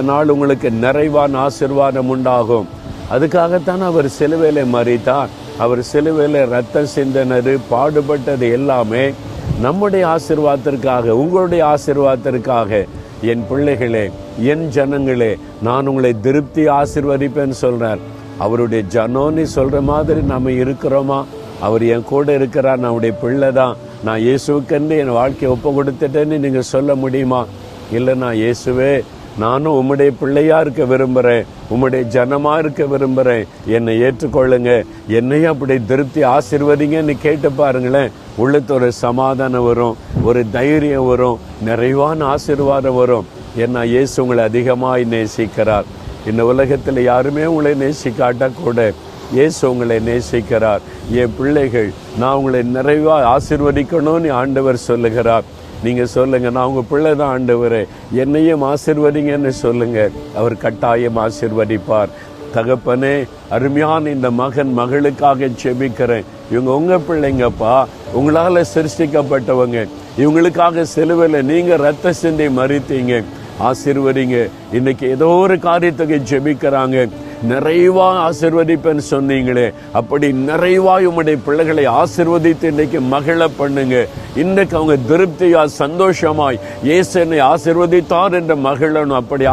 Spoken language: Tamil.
நாள் உங்களுக்கு நிறைவான ஆசீர்வாதம் உண்டாகும். அதுக்காகத்தான் அவர் சிலுவையில மரித்தார். அவர் சிலுவையில ரத்தம் சிந்தினது, பாடுபட்டது எல்லாமே நம்முடைய ஆசீர்வாதத்திற்காக, உங்களுடைய ஆசீர்வாதத்திற்காக. என் பிள்ளைகளே, என் ஜனங்களே, நான் உங்களை திருப்தி ஆசீர்வதிப்பேன்னு சொல்றார். அவருடைய ஜனோன்னு சொல்ற மாதிரி நம்ம இருக்கிறோமா? அவர் என் கூட இருக்கிறார், நான் அவருடைய பிள்ளை தான், நான் இயேசுக்கென்று என் வாழ்க்கையை ஒப்பு கொடுத்துட்டேன்னு நீங்க சொல்ல முடியுமா? இல்லைன்னா, இயேசுவே, நானும் உம்முடைய பிள்ளையா இருக்க விரும்புறேன், உம்முடைய ஜனமா இருக்க விரும்புறேன், என்னை ஏற்றுக்கொள்ளுங்க, என்னையும் அப்படி திருப்தி ஆசீர்வதிங்கன்னு கேட்டு பாருங்களேன். உள்ளத்து ஒரு சமாதானம் வரும், ஒரு தைரியம் வரும், நிறைவான ஆசீர்வாதம் வரும். ஏன்னா இயேசு உங்களை அதிகமாய் நேசிக்கிறார். இந்த உலகத்தில் யாருமே உங்களை நேசிக்காட்டா கூட இயேசு உங்களை நேசிக்கிறார். என் பிள்ளைகள், நான் உங்களை நிறைவா ஆசீர்வதிக்கணும்னு ஆண்டவர் சொல்லுகிறார். நீங்க சொல்லுங்க, நான் உங்க பிள்ளை தான் ஆண்டவரே, என்னையும் ஆசீர்வதிங்கன்னு சொல்லுங்க. அவர் கட்டாயம் ஆசீர்வதிப்பார். தகப்பனே, அருமையான இந்த மகன் மகளுக்காக ஜெபிக்கிறேன். இவங்க உங்க பிள்ளைங்கப்பா, உங்களால சிருஷ்டிக்கப்பட்டவங்க. இவங்களுக்காக சிலுவையில நீங்க ரத்த சிந்தி மறித்தீங்க. ஆசீர்வதிங்க. இன்னைக்கு ஏதோ ஒரு காரியத்துக்கு ஜெபிக்கிறாங்க, நிறைவா ஆசீர்வதிப்பேன்னு சொன்னீங்களே, அப்படி நிறைவாய் உம்முடைய பிள்ளைகளை ஆசீர்வதித்து இன்னைக்கு மகிழ பண்ணுங்க. இன்னைக்கு அவங்க திருப்தியா, சந்தோஷமாய் இயேசு என்னை ஆசீர்வதித்தார் என்ற மகிழணும். அப்படி